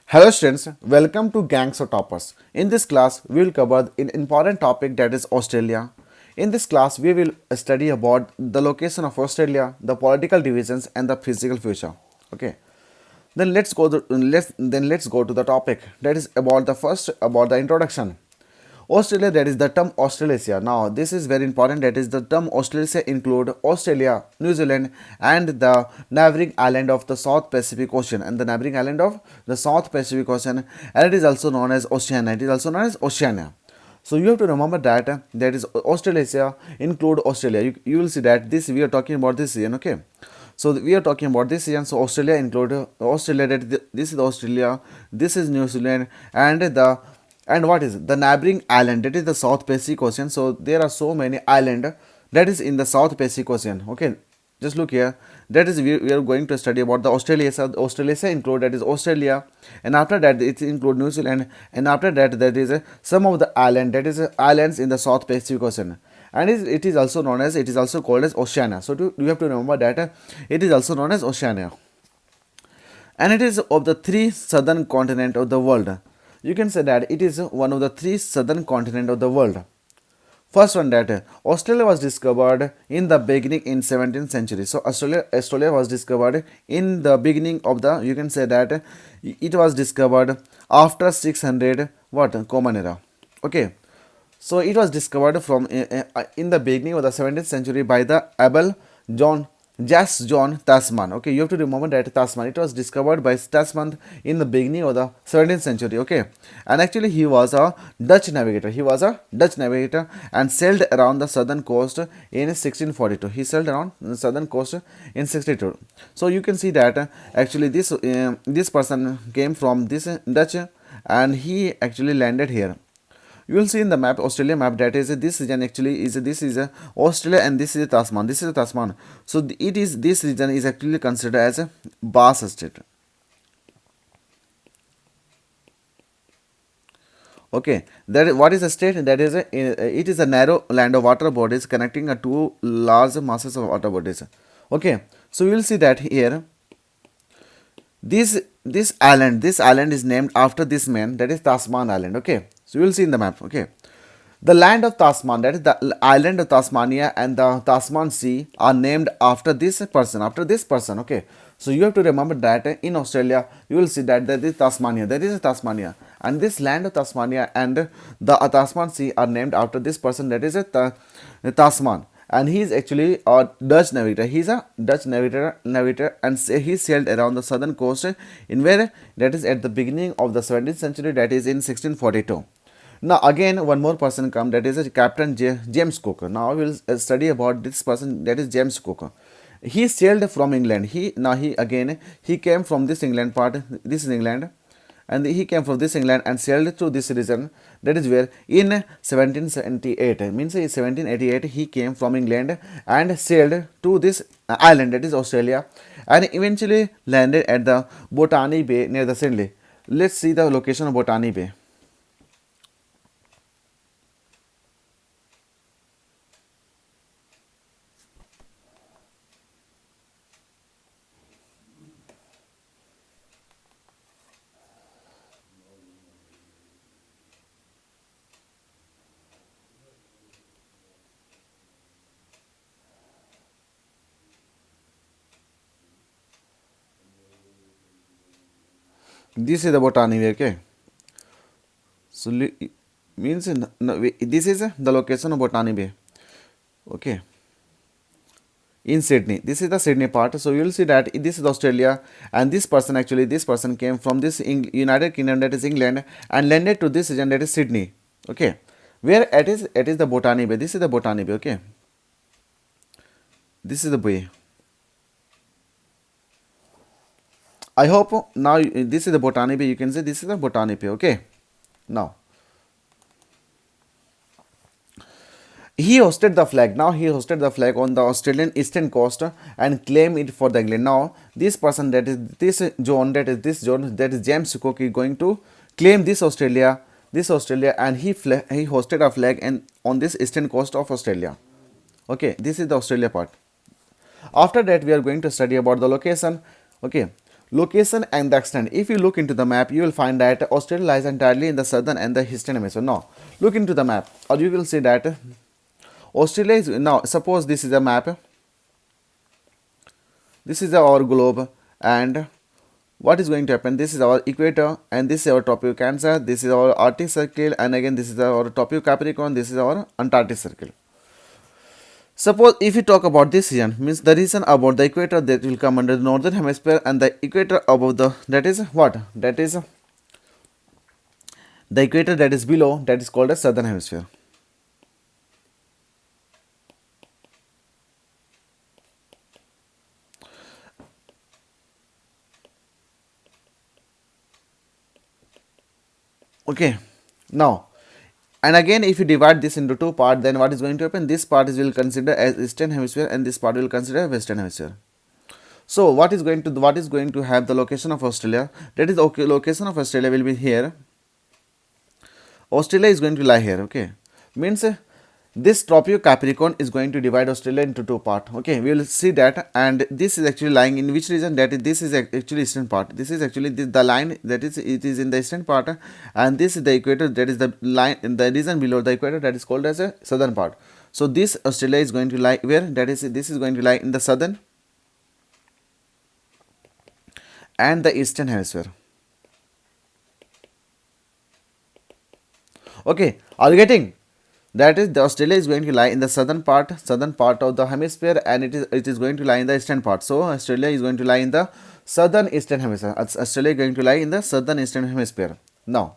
Hello students, welcome to Gangs of Toppers. In this class, we will cover an important topic that is Australia. In this class, we will study about the location of Australia, the political divisions and the physical future. Okay. Then let's go to the topic that is about the introduction. Australia, that is the term Australasia. Now, this is very important. That is the term Australasia include Australia, New Zealand, and the neighboring island of the South Pacific Ocean, and it is also known as Oceania. It is also known as Oceania. So you have to remember that that is Australasia include Australia. You will see that this we are talking about this region. Okay. So we are talking about this region. So Australia include Australia. This is Australia. This is New Zealand, and what is the neighboring island, that is the South Pacific Ocean. So there are so many island that is in the South Pacific Ocean. Okay, just look here. That is we are going to study about the Australia. So Australia include that is Australia, and after that it include New Zealand, and after that that is some of the island, that is islands in the South Pacific Ocean, and it is also known as, it is also called as Oceania. So you have to remember that it is also known as Oceania, and it is of the three southern continent of the world. You can say that it is one of the three southern continent of the world. First one, that Australia was discovered in the beginning in 17th century. So Australia was discovered in the beginning of the, you can say that it was discovered after 600 what common era. Okay, so it was discovered from in the beginning of the 17th century by the Abel John John Tasman. Okay, you have to remember that Tasman. It was discovered by Tasman in the beginning of the 17th century. Okay, and actually he was a Dutch navigator. He was a Dutch navigator and sailed around the southern coast in 1642. He sailed around the southern coast in 62. So you can see that actually this person came from this Dutch, and he actually landed here. You will see in the map, Australia map, that is this region actually is, this is Australia, and this is Tasman. This is Tasman. So it is, this region is actually considered as a Bass Strait. Okay, that what is a state? That is it is a narrow land of water bodies connecting two large masses of water bodies. Okay, so we will see that here this island is named after this man, that is Tasman Island. Okay, so you will see in the map. Okay, the land of Tasman, that is the island of Tasmania, and the Tasman Sea are named after this person, okay. So you have to remember that in Australia you will see that there is Tasmania, there is Tasmania, and this land of Tasmania and the Tasman Sea are named after this person, that is Tasman, and he is actually a Dutch navigator. He is a Dutch navigator, and he sailed around the southern coast in where, that is at the beginning of the 17th century, that is in 1642. Now again one more person come, that is Captain James Cook. Now we will study about this person, that is James Cook. He sailed from England. He came from this England part. This is England, and he came from this England and sailed through this region. That is where in 1778, means in 1788 he came from England and sailed to this island, that is Australia, and eventually landed at the Botany Bay near the Sydney. Let's see the location of Botany Bay. This is the Botany Bay. Okay, so means this is the location of Botany Bay. Okay, in Sydney, this is the Sydney part. So you will see that this is Australia, and this person came from this United Kingdom, that is England, and landed to this region, that is Sydney. Okay, where it is the Botany Bay. This is the Botany Bay. Okay, this is the bay. I hope now this is the Botany Bay. You can say this is the Botany Bay. Okay, now he hosted the flag. Now he hosted the flag on the Australian eastern coast and claimed it for the England. Now this person, that is that is James Cook, is going to claim this Australia, and he hosted a flag and on this eastern coast of Australia. Okay, this is the Australia part. After that we are going to study about the location. Okay, Location and the extent. If you look into the map, you will find that Australia lies entirely in the southern and the eastern hemisphere. Now, look into the map, or you will see that Australia is now. Suppose this is a map. This is our globe, and what is going to happen? This is our equator, and this is our tropic Cancer. This is our Arctic Circle, and again this is our tropic Capricorn. This is our Antarctic Circle. Suppose if you talk about this region, means the region about the equator that will come under the northern hemisphere, and the equator above the, that is what? That is the equator that is below, that is called as southern hemisphere. Okay, now, and again if you divide this into two parts, then what is going to happen? This part is will consider as eastern hemisphere, and this part will consider western hemisphere. So what is going to have the location of Australia? That is, okay, location of Australia will be here. Australia is going to lie here. Okay, means this tropic Capricorn is going to divide Australia into two parts. Okay, we will see that, and this is actually lying in which region? That is, this is actually eastern part. This is actually the line, that is, it is in the eastern part, and this is the equator, that is the line in the region below the equator, that is called as a southern part. So this Australia is going to lie where? That is, this is going to lie in the southern and the eastern hemisphere. Okay, are you getting? That is, the Australia is going to lie in the southern part of the hemisphere, and it is going to lie in the eastern part. So Australia is going to lie in the southern eastern hemisphere. Australia is going to lie in the southern eastern hemisphere. Now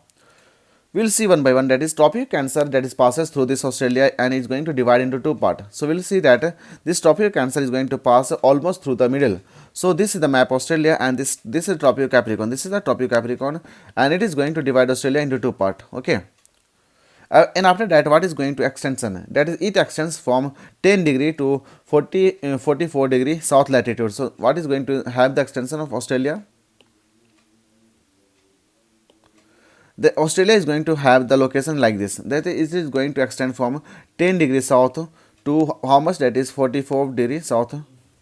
we'll see one by one. That is tropic Cancer, that is passes through this Australia, and is going to divide into two parts. So we'll see that this tropic Cancer is going to pass almost through the middle. So this is the map Australia, and this is tropic Capricorn. This is the tropic Capricorn, and it is going to divide Australia into two parts. Okay. And after that, what is going to extension? That is, it extends from 10 degree to 44 degree south latitude. So what is going to have the extension of Australia? The Australia is going to have the location like this. That is, it is going to extend from 10 degrees south to how much? That is 44 degrees south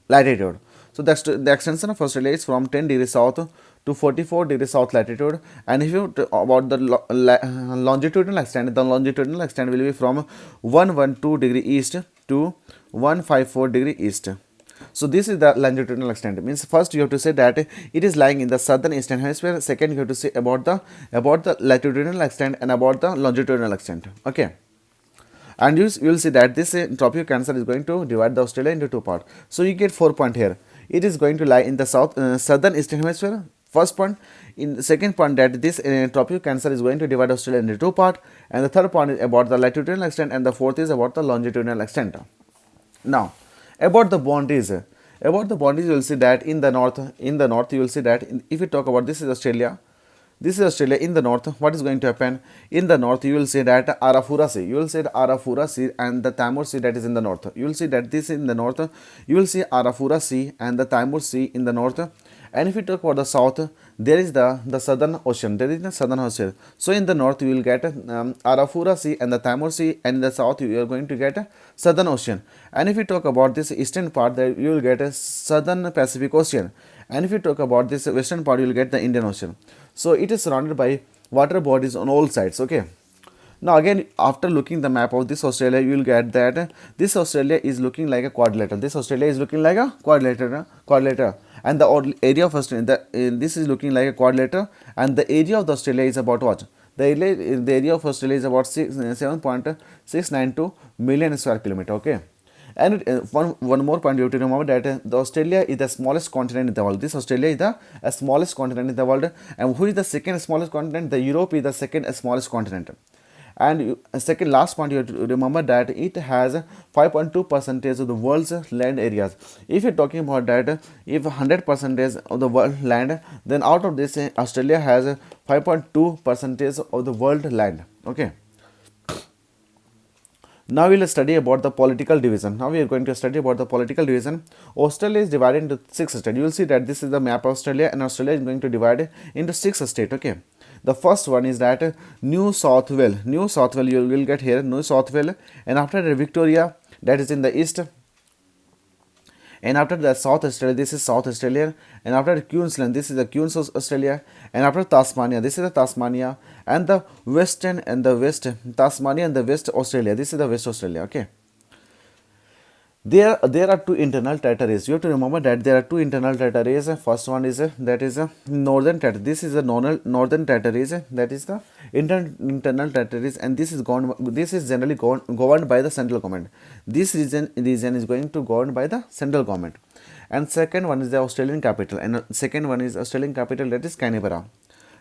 latitude. So the extension of Australia is from 10 degrees south to 44 degrees south latitude. And if you about the longitudinal extent, the longitudinal extent will be from 112 degree east to 154 degree east. So this is the longitudinal extent. Means first you have to say that it is lying in the southern eastern hemisphere. Second, you have to say about the latitudinal extent and about the longitudinal extent. Okay. And you will see that this tropic Cancer is going to divide the Australia into two parts. So you get 4 points here. It is going to lie in the southern eastern hemisphere. First point. In the second point, that this tropic Cancer is going to divide Australia into two parts, and the third point is about the latitudinal extent, and the fourth is about the longitudinal extent. Now, about the boundaries. About the boundaries, you will see that in the north, you will see that if you talk about this is Australia. This is Australia in the north. What is going to happen? In the north, you will see that Arafura Sea. You will see Arafura Sea and the Timor Sea, that is in the north. You will see that this in the north. You will see Arafura Sea and the Timor Sea in the north. And if you talk about the south, there is the Southern Ocean. There is the Southern Ocean. So in the north, you will get Arafura Sea and the Timor Sea, and in the south, you are going to get Southern Ocean. And if you talk about this eastern part, there you will get a Southern Pacific Ocean. And if you talk about this western part, you will get the Indian Ocean. So it is surrounded by water bodies on all sides. Okay. Now again, after looking the map of this Australia, you will get that this Australia is looking like a quadrilateral. This Australia is looking like a quadrilateral, and the area of Australia, this is looking like a quadrilateral, and the area of the Australia is about what? The area of Australia is about 7.692 million square kilometer. Okay. And one more point you have to remember, that the Australia is the smallest continent in the world. This Australia is the smallest continent in the world. And who is the second smallest continent? The Europe is the second smallest continent. And second last point you have to remember, that it has 5.2% of the world's land areas. If you're talking about that, if 100% of the world land, then out of this Australia has 5.2% of the world land. Okay. Now we will study about the political division. Now we are going to study about the political division. Australia is divided into 6 states. You will see that this is the map of Australia, and Australia is going to divide into 6 states. Okay. The first one is that New South Wales. New South Wales, you will get here New South Wales, and after that Victoria, that is in the east, And after that, South Australia, this is South Australia. And after Queensland, this is the Queens Australia. And after Tasmania, this is the Tasmania. And the Western and the West Tasmania and the West Australia, this is the West Australia. Okay. There are two internal territories. You have to remember that there are two internal territories. First one is that is a northern territory. This is the northern territories. That is the internal territories, and this is generally governed by the central government. This region is going to governed by the central government. And second one is the Australian capital, and second one is Australian capital, that is Canberra.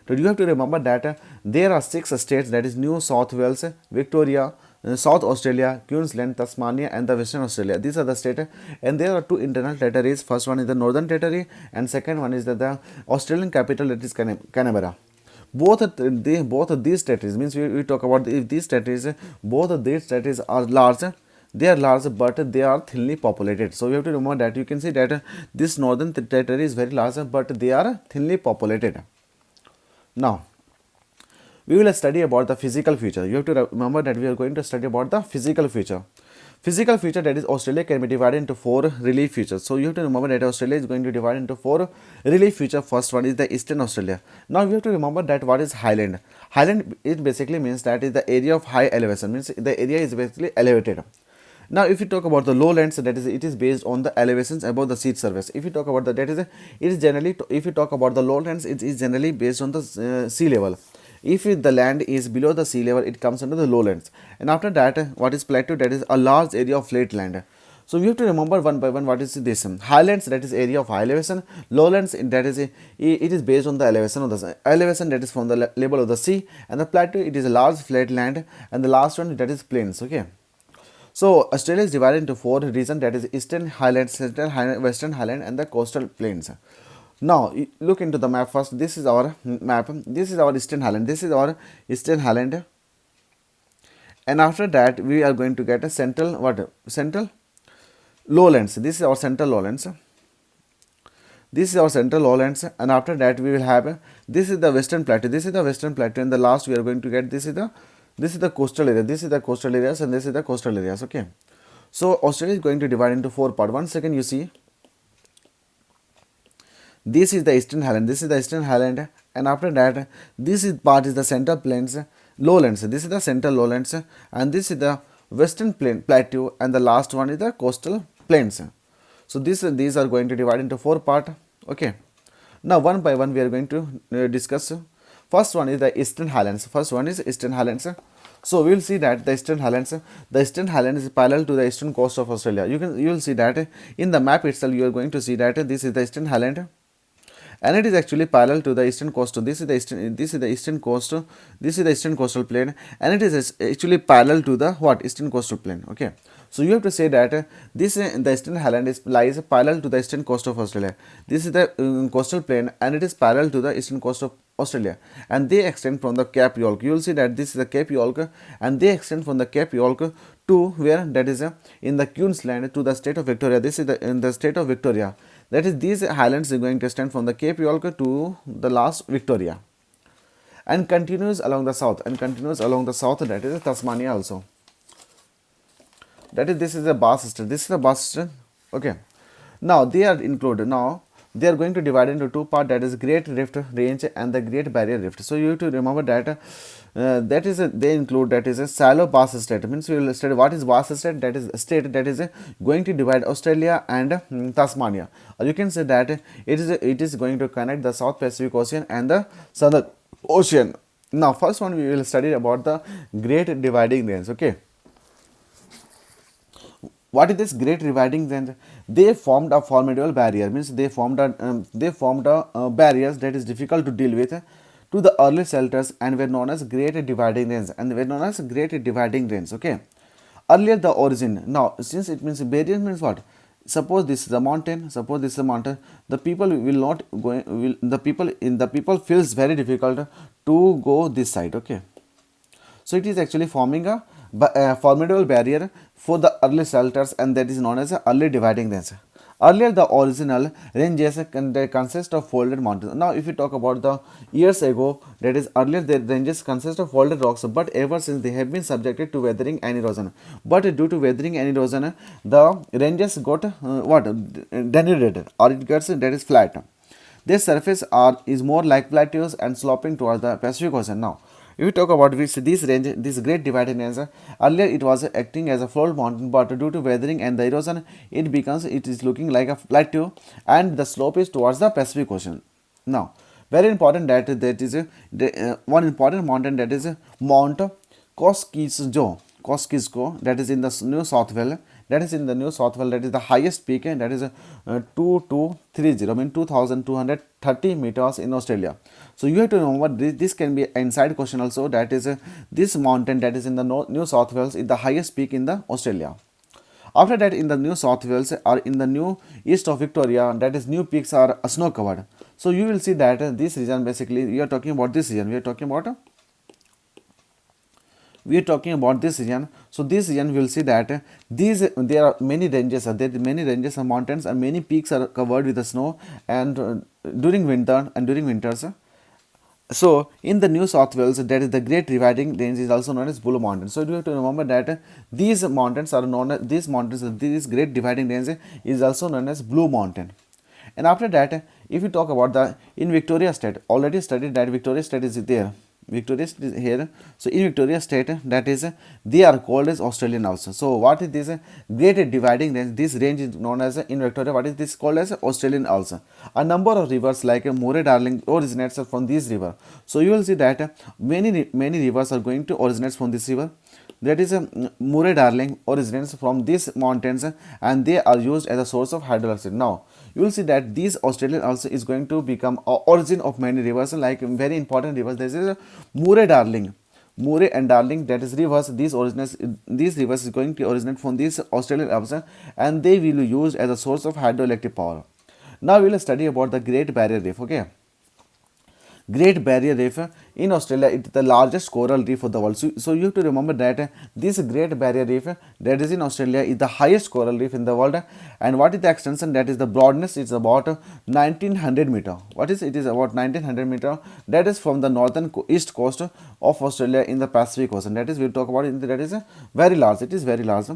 So you have to remember that there are 6 states, that is New South Wales, Victoria, South Australia, Queensland, Tasmania, and the Western Australia. These are the states, and there are two internal territories. First one is the Northern Territory, and second one is the Australian capital, that is Canberra. Both of these territories, means we talk about if these territories, both of these territories are large. They are large, but they are thinly populated. So you have to remember that. You can see that this northern territory is very large, but they are thinly populated. Now, we will study about the physical feature. You have to remember that we are going to study about the physical feature. Physical feature, that is Australia, can be divided into 4 relief features. So you have to remember that Australia is going to divide into 4 relief features. First one is the Eastern Australia. Now you have to remember that what is Highland. Highland, it basically means that is the area of high elevation, means the area is basically elevated. Now, if you talk about the lowlands, that is, it is based on the elevations above the sea surface. If you talk about that is, it is generally, if you talk about the lowlands, it is generally based on the sea level. If the land is below the sea level, it comes under the lowlands. And after that, what is plateau, that is a large area of flat land. So we have to remember one by one what is this. Highlands, that is area of high elevation. Lowlands, that is, it is based on the elevation of the elevation, that is from the level of the sea. And the plateau, it is a large flat land. And the last one, that is plains. Okay. So Australia is divided into 4 regions, that is Eastern Highlands, Central Highlands, Western Highlands, and the coastal plains. Now look into the map first. This is our map. This is our Eastern Highland. This is our Eastern Highland. And after that, we are going to get a central lowlands. This is our central lowlands. This is our central lowlands, and after that we will have this is the Western Plateau. This is the Western Plateau, and the last we are going to get this is the coastal area. This is the coastal areas, and this is the coastal areas. Okay. So Australia is going to divide into 4 parts. One second, you see. This is the Eastern Highland. This is the Eastern Highland, and after that, this is part is the Central Plains, lowlands. This is the Central Lowlands, and this is the Western Plateau, and the last one is the coastal plains. So these are going to divide into 4 parts. Okay. Now one by one we are going to discuss. First one is the Eastern Highlands. First one is Eastern Highlands. So we will see that the Eastern Highlands is parallel to the eastern coast of Australia. You will see that in the map itself. You are going to see that this is the Eastern Highland, and it is actually parallel to the eastern coast. This is the eastern coast. This is the eastern coastal plain, and it is actually parallel to the eastern coastal plain. Okay. So you have to say that the Eastern Highland lies parallel to the eastern coast of Australia. This is the coastal plain, and it is parallel to the eastern coast of Australia, and they extend from the Cape York. You will see that this is the Cape York, and they extend from the Cape York to where, that is in the Queensland, to the state of Victoria. This is in the state of Victoria. That is, these highlands are going to extend from the Cape York to the last Victoria, and continues along the south, that is Tasmania also. That is, this is the Bass Strait. This is the Bass Strait. Okay. Now they are included. Now they are going to divide into 2 parts, that is Great Rift Range and the Great Barrier Rift. So you have to remember that they include, that is a shallow Bass Strait. Means we will study what is Bass Strait. That is a state that is going to divide Australia and Tasmania. Or you can say that it is going to connect the South Pacific Ocean and the Southern Ocean. Now first one we will study about the Great Dividing Range. Okay. What is this Great Dividing Range? They formed a formidable barrier. Means they formed a barriers that is difficult to deal with to the early settlers, and were known as Great Dividing Range. Okay. Earlier the origin. Now since it means barrier means what? Suppose this is a mountain. The people will not go. The people feels very difficult to go this side. Okay. So it is actually forming a formidable barrier for the early settlers, and that is known as a early dividing range. Earlier, the original ranges they consist of folded mountains. Now, if you talk about the years ago, that is earlier, the ranges consist of folded rocks, but ever since they have been subjected to weathering and erosion. But due to weathering and erosion, the ranges got denuded, or it gets that is flat. Their surface is more like plateaus and sloping towards the Pacific Ocean. Now, if we talk about this range, this great dividing range, earlier it was acting as a flood mountain, but due to weathering and the erosion, it is looking like a plateau, and the slope is towards the Pacific Ocean. Now, very important that is one important mountain, that is Mount Kosciuszko, that is in the New South Wales. That is in the New South Wales. That is the highest peak, and that is 2230, I mean 2230 meters in Australia. So you have to remember this can be an inside question also. That is this mountain that is in the New South Wales is the highest peak in the Australia. After that, in the New South Wales or in the new east of Victoria, that is new peaks are snow covered. So you will see that this region, basically we are talking about this region. We are talking about this region. So this region we will see that there are many ranges, of mountains, and many peaks are covered with the snow, and during winters. So in the New South Wales, that is the Great Dividing Range is also known as Blue Mountain. So you have to remember that these mountains are known as this Great Dividing Range is also known as Blue Mountain. And after that, if you talk about the in Victoria State, already studied that Victoria State is there. Victoria State is here. So in Victoria State, that is they are called as Australian also. So what is this Great Dividing Range? This range is known as in Victoria. What is this called as Australian also? A number of rivers like Murray Darling originates from this river. So you will see that many rivers are going to originate from this river. That is Murray Darling originates from these mountains, and they are used as a source of hydroelectricity. Now you will see that this Australian also is going to become origin of many rivers, like very important rivers. There is a Murray and Darling, that is rivers. These rivers is going to originate from these Australian rivers, and they will be used as a source of hydroelectric power. Now we will study about the Great Barrier Reef. Okay. Great Barrier Reef in Australia, it is the largest coral reef of the world. So you have to remember that this Great Barrier Reef that is in Australia is the highest coral reef in the world. And what is the extension? That is the broadness is about 1900 meter. What is it? Is about 1900 meter. That is from the northern east coast of Australia in the Pacific Ocean. That is we will talk about it. That is very large. It is very large.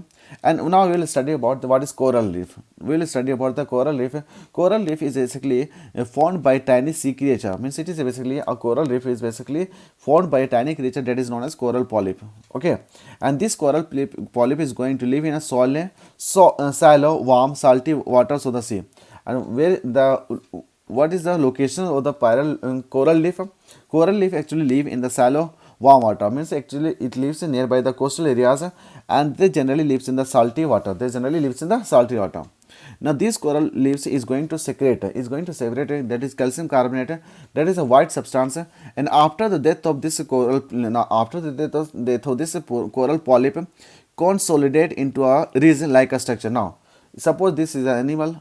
And now we will study about what is coral reef. We will study about the coral reef. Coral reef is basically formed by tiny sea creature. Means it is basically a coral reef is basically formed by a tiny creature that is known as coral polyp. Okay, and this coral polyp is going to live in a shallow, warm, salty waters of the sea. And what is the location of the coral leaf? Coral leaf actually live in the shallow, warm water. Means actually it lives in nearby the coastal areas, and they generally lives in the salty water. Now this coral leaves is going to separate, that is calcium carbonate, that is a white substance. And after the death of this coral, coral polyp consolidate into a resin like a structure. Now suppose this is an animal,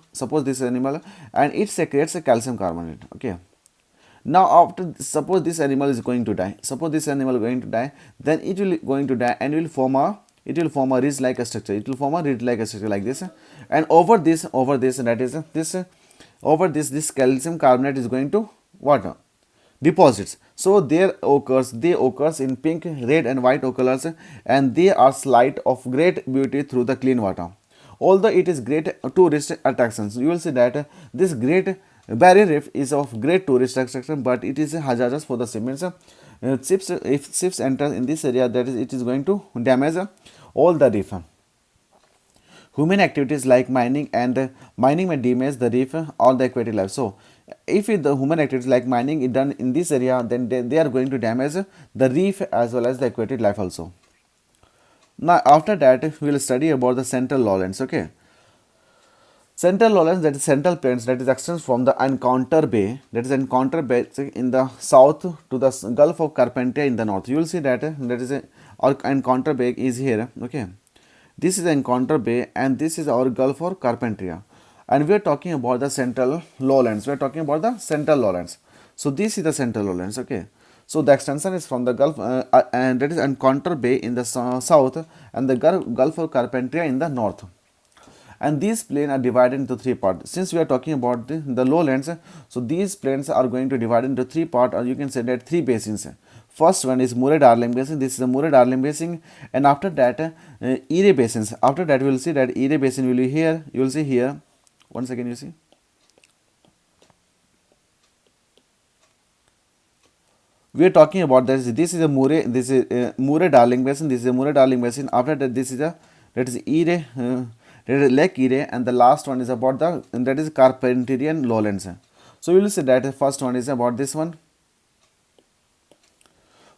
and it secretes a calcium carbonate. Okay. Now after, suppose this animal is going to die, then it will going to die and will form a ridge like a structure. Like this, and over this this calcium carbonate is going to what? Deposits. So they occurs in pink, red and white colors, and they are slight of great beauty through the clean water. Although it is great tourist attractions, you will see that this Great Barrier Reef is of great tourist attraction, but it is hazardous for the ships. If ships enter in this area, that is, it is going to damage all the reef. Human activities like mining may damage the reef or the aquatic life. So if the human activities like mining is done in this area, then they are going to damage the reef as well as the aquatic life also. Now after that, we will study about the Central Lowlands. Okay. Central Lowlands, that is Central Plains, that is extends from the Encounter Bay, in the south to the Gulf of Carpentaria in the north. You will see that our Encounter Bay is here. Okay, this is Encounter Bay, and this is our Gulf of Carpentaria, and we are talking about the Central Lowlands. So this is the Central Lowlands. Okay. So the extension is from the Gulf, and that is Encounter Bay in the south, and the Gulf of Carpentaria in the north. and these plains are divided into three parts. Since we are talking about the lowlands, so these plains are going to divide into three parts, or you can say that three basins. First one is Murray-Darling Basin. This is the Murray-Darling Basin, and after that, Erie basins. After that, we will see that Erie Basin will be here. You will see here. One second, you see. We are talking about this. This is a Murray. This is Murray-Darling Basin. This is a Murray-Darling Basin. After that, this is a that is Erie, that is Lake Erie, and the last one is about the that is Carpathian Lowlands. So we will see that the first one is about this one.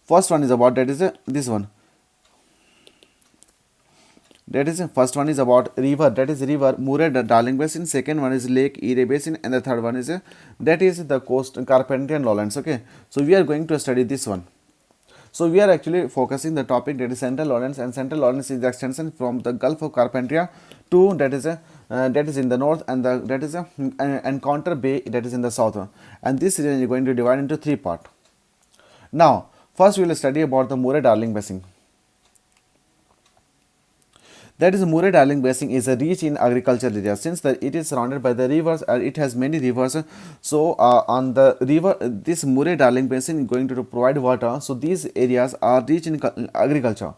First one is about that is this one. That is first one is about river, that is river Murray-Darling Basin. Second one is Lake Erie Basin, and the third one is that is the coast Carpathian Lowlands. Okay, so we are going to study this one. So we are actually focusing the topic that is Central Lowlands, and Central Lowlands is the extension from the Gulf of Carpentaria to that is in the north, and that is Encounter Bay, that is in the south. And this region is going to divide into three parts. Now, first we will study about the Murray-Darling Basin. That is, Murray-Darling Basin is a rich in agricultural area. Since it is surrounded by the rivers, it has many rivers. So on the river, this Murray-Darling Basin is going to provide water. So these areas are rich in agriculture.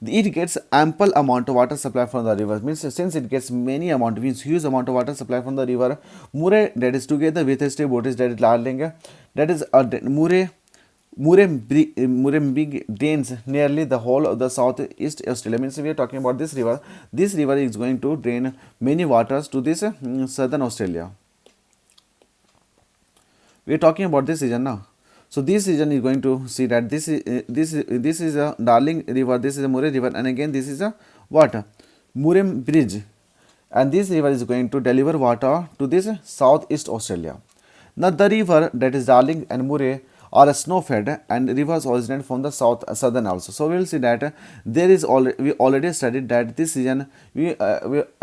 It gets ample amount of water supply from the river. Means since it gets huge amount of water supply from the river, Murray, that is together with its tributaries, that is Darling, that is Murrumbidgee drains nearly the whole of the southeast Australia. Means we are talking about this river. This river is going to drain many waters to this southern Australia. We are talking about this region now. So this region is going to see that this is a Darling River, this is a Murray River, and again this is a what? Murrumbidgee, and this river is going to deliver water to this southeast Australia. Now the river, that is Darling and Murray, are snow-fed, and rivers originate from the southern also. So we will see that there is we already studied that this region we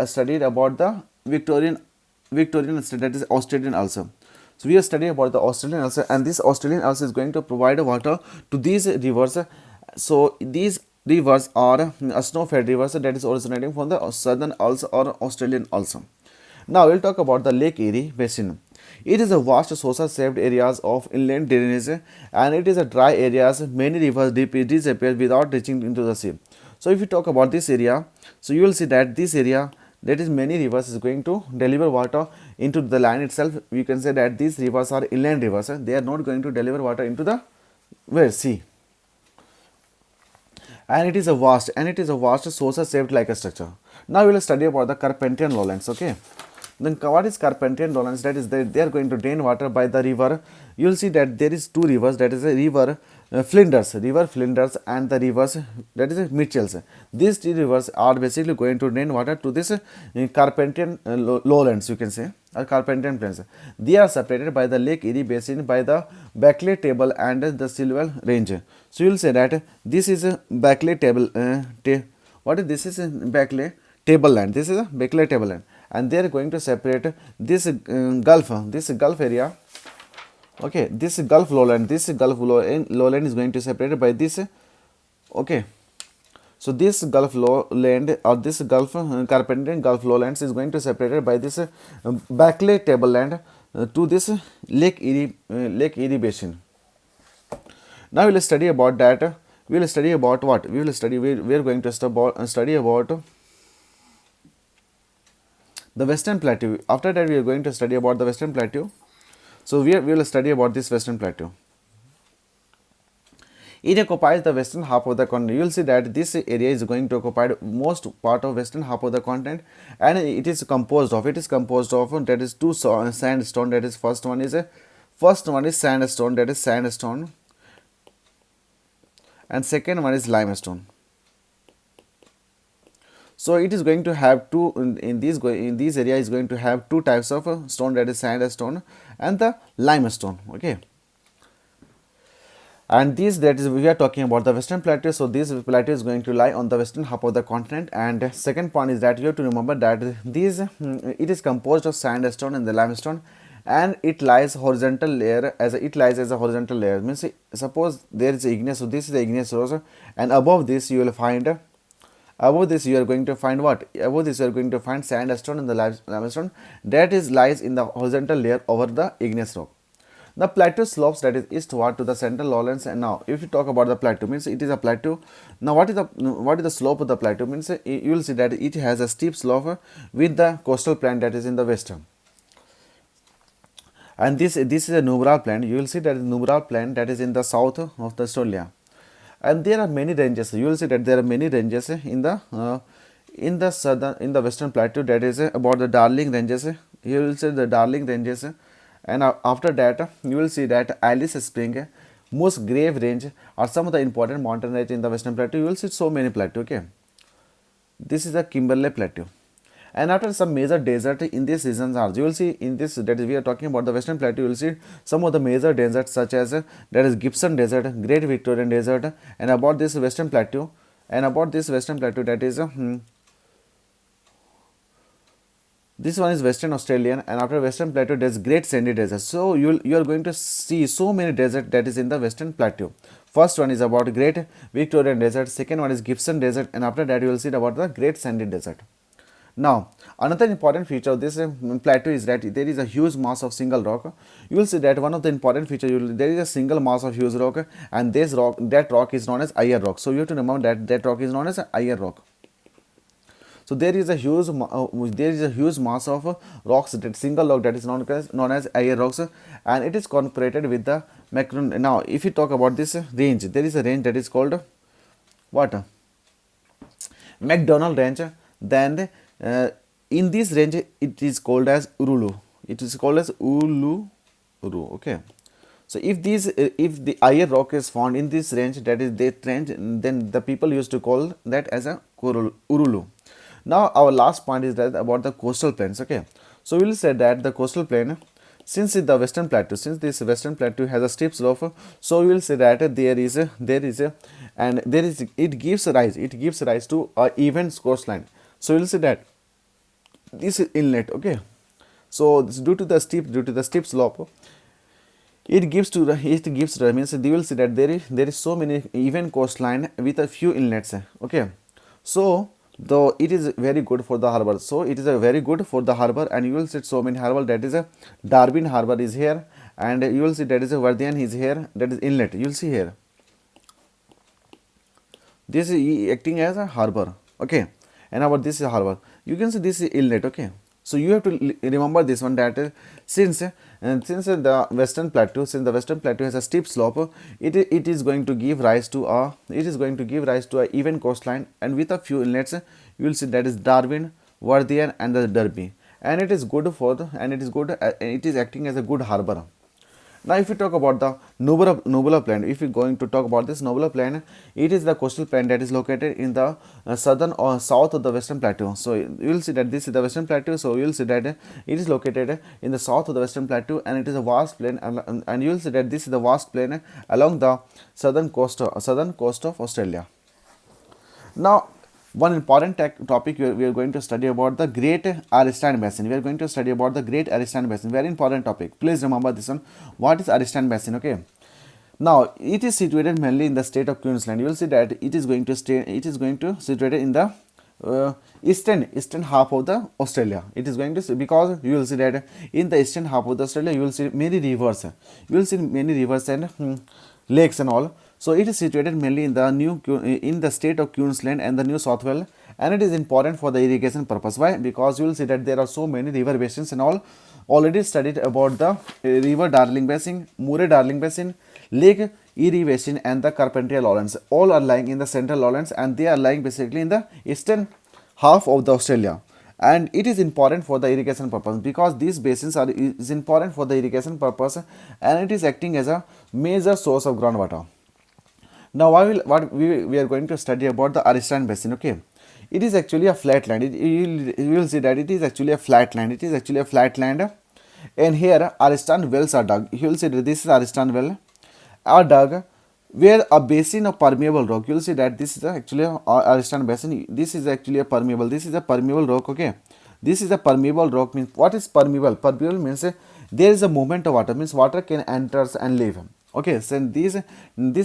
studied about the Victorian that is Australian also. So we are studying about the Australian also, and this Australian also is going to provide water to these rivers. So these rivers are snow-fed rivers that is originating from the southern also or Australian also. Now we will talk about the Lake Erie Basin. It is a vast saucer-shaped areas of inland drainage, and it is a dry areas. Many rivers disappear without reaching into the sea. So if you talk about this area, so you will see that this area, that is many rivers, is going to deliver water into the land itself. We can say that these rivers are inland rivers. They are not going to deliver water into the sea. And it is a vast saucer-shaped like a structure. Now we will study about the Carpathian Lowlands. Okay. Then what is Carpathian Lowlands? That is they are going to drain water by the river. You will see that there is two rivers, that is a river Flinders, and the rivers that is Mitchells. These two rivers are basically going to drain water to this Carpathian Lowlands, you can say, or Carpathian Plains. They are separated by the Lake Erie Basin by the Beckley Table and the Silver Range. So you will say that this is a Beckley Table. What is this? Is Beckley Tableland. This is a Beckley Tableland, and they are going to separate this Gulf area. Okay, this Gulf lowland is going to separate by this. Okay, so this Gulf lowland or this Gulf Carpathian Gulf lowlands is going to separate by this Beckley Tableland to this Lake Erie Basin. Now we will study about that. We will study about what? We are going to study about the Western Plateau. After that, we are going to study about the Western Plateau. So we will study about this Western Plateau. It occupies the western half of the continent. You will see that this area is going to occupy most part of western half of the continent, and it is composed of that is two sandstone. That is first one is sandstone, that is sandstone, and second one is limestone. So it is going to have two in this area is going to have two types of stone, that is sandstone and the limestone. Okay, and we are talking about the Western Plateau. So this plateau is going to lie on the western half of the continent, and second point is that you have to remember that it is composed of sandstone and the limestone, and it lies horizontal layer as a horizontal layer. Means suppose there is igneous, so this is the igneous rocks, and above this you will find Above this you are going to find what? Above this you are going to find sandstone and the limestone that is lies in the horizontal layer over the igneous rock. The plateau slopes that is eastward to the central lowlands. And now if you talk about the plateau, means it is a plateau. Now what is the slope of the plateau? Means you will see that it has a steep slope with the coastal plain that is in the western. And this is a numeral plain. You will see that numeral plain that is in the south of the Australia. And there are many ranges. You will see that there are many ranges in the southern, in the Western Plateau, that is about the Darling ranges. You will see the Darling ranges, and after that you will see that Alice Spring, Moose Grave range are some of the important mountain range in the Western Plateau. You will see so many plateau. Okay, this is the Kimberley Plateau. And after some major desert in these regions are, you will see in this, that is we are talking about the Western Plateau, you will see some of the major deserts such as that is Gibson Desert, Great Victorian Desert. And about this Western Plateau, that is this one is Western Australian. And after Western Plateau there is Great Sandy Desert. So you are going to see so many desert that is in the Western Plateau. First one is about Great Victorian Desert, second one is Gibson Desert, and after that you will see about the Great Sandy Desert. Now, another important feature of this plateau is that there is a huge mass of single rock. You will see that one of the important features, there is a single mass of huge rock, and that rock is known as iron rock. So you have to remember that rock is known as iron rock. So there is a huge mass of rocks, that single rock, that is known as iron rocks, and it is incorporated with the macron. Now, if you talk about this range, there is a range that is called what? McDonald range. Then in this range it is called as Uluru. It is called as Uluru. Okay. So if the iron rock is found in this range, that is that range, then the people used to call that as a Uluru. Now our last point is that about the coastal plains. Okay. So we will say that the coastal plain, since this Western Plateau has a steep slope, so we will say that it gives rise to a even coastline. So you will see that this is inlet. Okay, so this due to the steep slope, it gives means you will see that there is so many even coastline with a few inlets. Okay, so though it is very good for the harbor, so it is a very good for the harbor, and you will see so many harbor, that is a Darwin harbor is here, and you will see that is a Verdian is here, that is inlet. You will see here this is acting as a harbor. Okay, and about this is harbor, you can see this is inlet. Okay, so you have to remember this one, that since the Western Plateau has a steep slope, it is going to give rise to a even coastline, and with a few inlets. You will see that is Darwin, Verdian, and the Derby, and it is acting as a good harbor. Now, if we talk about the Nubular Plain, if we are going to talk about this Nubular Plain, it is the coastal plain that is located in the southern or south of the Western Plateau. So you will see that this is the Western Plateau. So you will see that it is located in the south of the Western Plateau, and it is a vast plain, and you will see that this is the vast plain along the southern coast of Australia. Now, one important topic we are going to study about the Great Aristan Basin. We are going to study about the Great Aristan Basin. Very important topic. Please remember this one. What is Aristan Basin? Okay. Now, it is situated mainly in the state of Queensland. You will see that it is going to situated in the eastern half of the Australia. It is going to, because you will see that in the eastern half of the Australia, you will see many rivers. You will see many rivers and lakes and all. So it is situated mainly in the state of Queensland and the New South Wales, and it is important for the irrigation purpose. Why? Because you will see that there are so many river basins and all. Already studied about the river Darling Basin, Murray Darling Basin, Lake Erie Basin, and the Carpentria Lowlands. All are lying in the Central Lowlands, and they are lying basically in the eastern half of the Australia. And it is important for the irrigation purpose, because these basins is important for the irrigation purpose, and it is acting as a major source of groundwater. Now, we are going to study about the Aristan Basin. Okay, it is actually a flat land. You will see that it is actually a flat land. And here Aristan wells are dug. You will see that this is Aristan well are dug, where a basin of permeable rock. You will see that this is actually a Aristan Basin. This is actually a permeable. This is a permeable rock. Okay, this is a permeable rock. Means what is permeable? Permeable means there is a movement of water. Means water can enter and leave. Okay, so these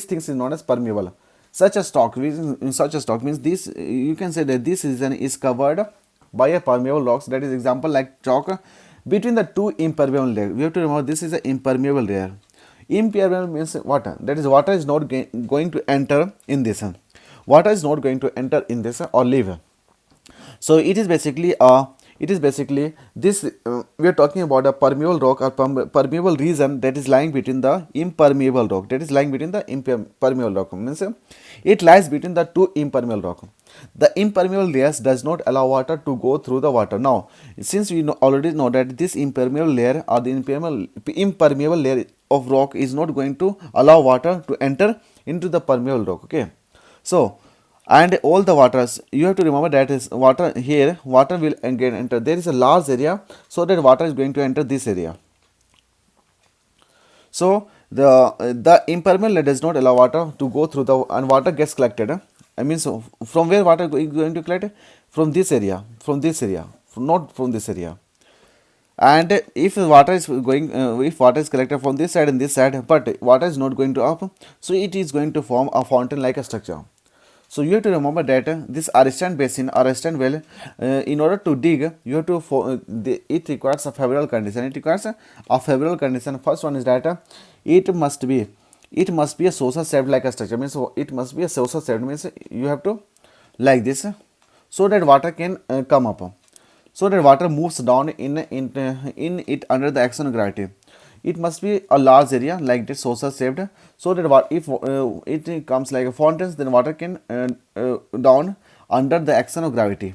things is known as permeable. Such a stock, such a stock means this, you can say that this region is covered by a permeable rocks. That is example like chalk between the two impermeable layer. We have to remember this is an impermeable layer. Impermeable means water. That is water is not going to enter in this. Water is not going to enter in this or leave. So it is basically this, we are talking about a permeable rock or permeable region that is lying between the impermeable rock, that is lying between the permeable rock, means it lies between the two impermeable rock. The impermeable layers does not allow water to go through the water. Now since we already know that this impermeable layer or the impermeable layer of rock is not going to allow water to enter into the permeable rock, okay. So and all the waters, you have to remember that is water here, water will again enter, there is a large area, so that water is going to enter this area. So the impermeable layer does not allow water to go through the, and water gets collected. I mean, so from where water is going to collect? From this area, not from this area. And if water is going, if water is collected from this side and this side, but water is not going to up, so it is going to form a fountain like a structure. So you have to remember that this Aristan basin or Aristan well, in order to dig, you have to it requires a favorable condition. It requires a favorable condition. First one is that it must be a saucer shaped like a structure. Means it must be a saucer shaped, means you have to like this, so that water can come up, so that water moves down in it under the action of gravity. It must be a large area like this saucer shaped, so that if it comes like a fountain, then water can down under the action of gravity.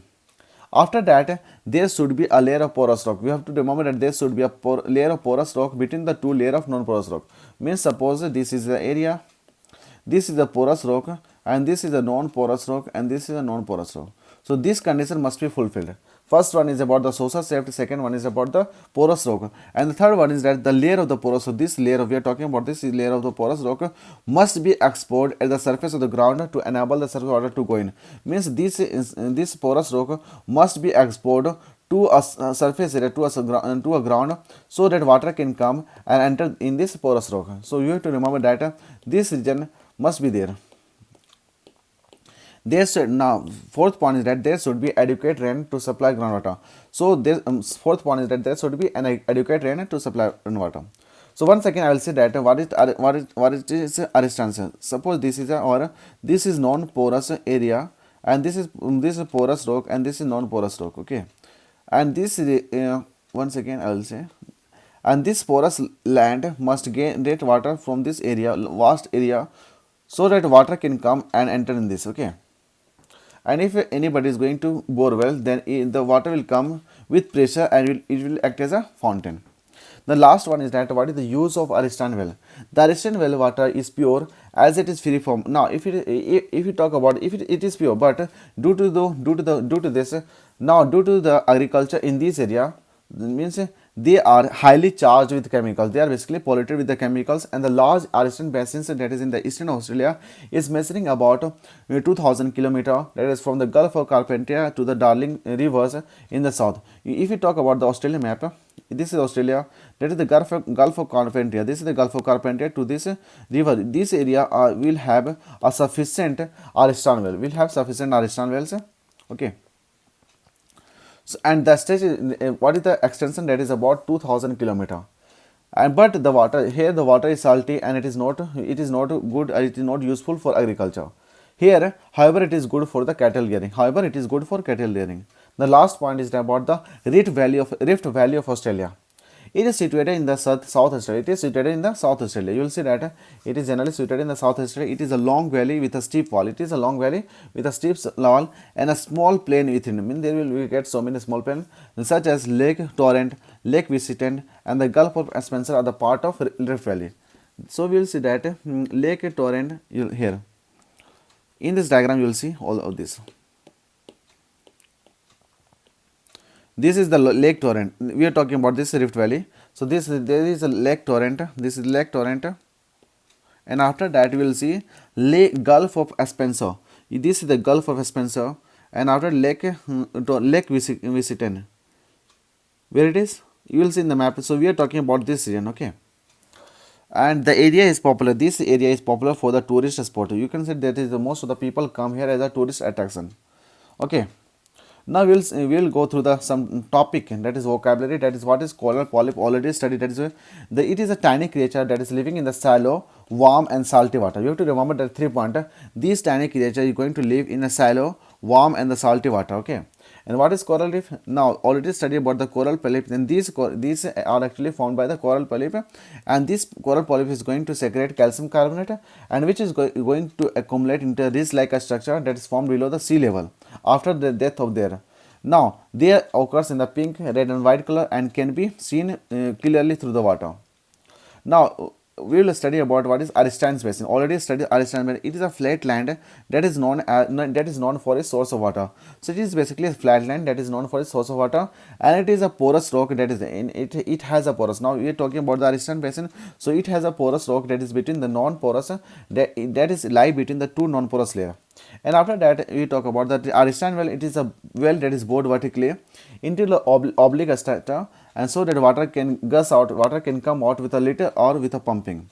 After that, there should be a layer of porous rock. We have to remember that there should be a layer of porous rock between the two layer of non-porous rock. Means suppose this is the area, this is the porous rock, and this is a non-porous rock, and this is a non-porous rock. So this condition must be fulfilled. First one is about the saucer shaped, second one is about the porous rock, and the third one is that the layer of the porous. So this layer, we are talking about this layer of the porous rock, must be exposed at the surface of the ground to enable the surface water to go in. Means this porous rock must be exposed to a surface area, to a ground, so that water can come and enter in this porous rock. So you have to remember that this region must be there. There should, now fourth point is that there should be adequate rain to supply groundwater. So this fourth point is that there should be an adequate rain to supply groundwater. So once again I will say that what is Aristan. Suppose this is this is non-porous area, and this is porous rock, and this is non-porous rock, okay. And this is once again I will say, and this porous land must get water from this area, vast area, so that water can come and enter in this, okay. And if anybody is going to bore well, then the water will come with pressure and it will act as a fountain. The last one is that what is the use of Aristan well? The Aristan well water is pure as it is free from. Now if you talk about if it is pure, but due to the agriculture in this area, means they are highly charged with chemicals. They are basically polluted with the chemicals, and the large Aristan basins that is in the eastern Australia is measuring about 2000 kilometer, that is from the Gulf of Carpentaria to the Darling rivers in the south. If you talk about the Australian map, this is Australia, that is the Gulf of Carpentaria. This is the Gulf of Carpentaria to this river. This area will have a sufficient Aristan well. Will have sufficient Aristan wells, okay. So, and the stage is, what is the extension? That is about 2000 kilometer. And but the water here, the water is salty, and it is not good, it is not useful for agriculture. Here, however, it is good for the cattle rearing. The last point is about the Rift Valley of Australia. It is situated in the South Australia. You will see that it is generally situated in the South Australia. It is a long valley with a steep wall. And a small plain within. I mean, there will get so many small plains such as Lake Torrent, Lake Visitant, and the Gulf of Spencer are the part of Rift Valley. So we will see that Lake Torrent here. In this diagram, you will see all of this. This is the Lake Torrent. We are talking about this Rift Valley. So there is a Lake Torrent. This is Lake Torrent, and after that we will see Gulf of Spencer. This is the Gulf of Spencer, and after Lake Visitant. Where it is? You will see in the map. So we are talking about this region, okay. and the area is popular. This area is popular for the tourist spot. You can say that is the most of the people come here as a tourist attraction. Okay. Now we'll go through the some topic, that is vocabulary. That is what is coral polyp, already studied. That is it is a tiny creature that is living in the shallow, warm and salty water. You have to remember that 3 point. These tiny creature is going to live in a shallow, warm and the salty water. Okay. And what is coral reef? Now already studied about the coral polyp. Then these are actually formed by the coral polyp, and this coral polyp is going to secrete calcium carbonate, and which is going to accumulate into a ridge-like a structure that is formed below the sea level after the death of their. Now they occurs in the pink, red and white color and can be seen clearly through the water. Now we will study about what is Aristides Basin. Already studied Aristides Basin. It is a flat land that is known for its source of water. So it is basically a flat land that is known for its source of water, and it is a porous rock that is in it. It has a porous. Now we are talking about the Aristides Basin. So it has a porous rock that is between the non-porous, that is lie between the two non-porous layer. And after that we talk about the Aristides well. It is a well that is bored vertically into the oblique strata, and so that water can gush out, water can come out with a little or with a pumping.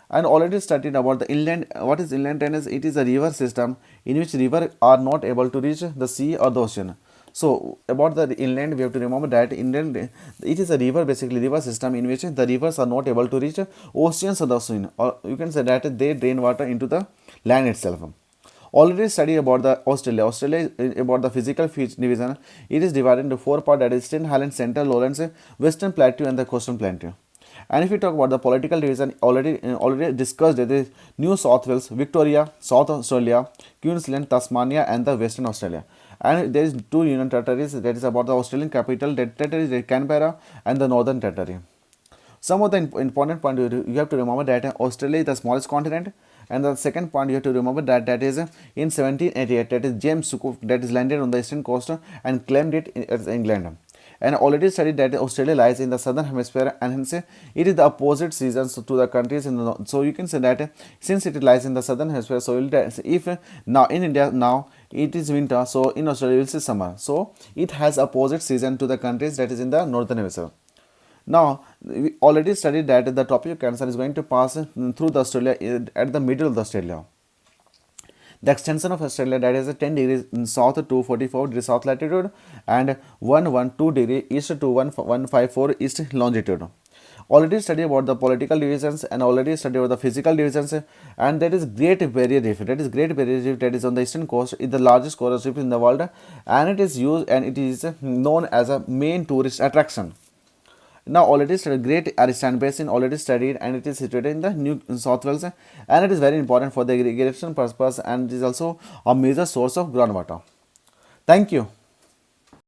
And already studied about the inland. What is inland drainage? It is a river system in which river are not able to reach the sea or the ocean. So about the inland, we have to remember that inland, it is a river, basically river system in which the rivers are not able to reach oceans or the ocean, or you can say that they drain water into the land itself. Already studied about the Australia. Australia is about the physical division. It is divided into 4 parts, that is Eastern Highlands, Central Lowlands, Western Plateau and the Coastal Plateau. And if we talk about the political division, already discussed, it is New South Wales, Victoria, South Australia, Queensland, Tasmania and the Western Australia. And there is 2 union territories, that is about the Australian capital, that territory is Canberra and the Northern Territory. Some of the important point you have to remember that Australia is the smallest continent, and the second point you have to remember that is in 1788, that is James Cook that is landed on the eastern coast and claimed it as England. And already studied that Australia lies in the southern hemisphere, and hence it is the opposite seasons to the countries in the north. So you can say that since it lies in the southern hemisphere, so if now in India now it is winter, so in Australia it will see summer. So it has opposite season to the countries that is in the northern hemisphere. Now, we already studied that the tropical cancer is going to pass through the Australia at the middle of the Australia. The extension of Australia, that is 10 degrees south to 44 degrees south latitude and 112 degree east to 154 east longitude. Already studied about the political divisions and already studied about the physical divisions, and that is Great Barrier Reef. That is Great Barrier Reef, that is on the eastern coast, is the largest coral reef in the world, and it is used and it is known as a main tourist attraction. Now already studied Great Aristides Basin, already studied, and it is situated in the New South Wales, and it is very important for the irrigation purpose, and it is also a major source of groundwater. Thank you.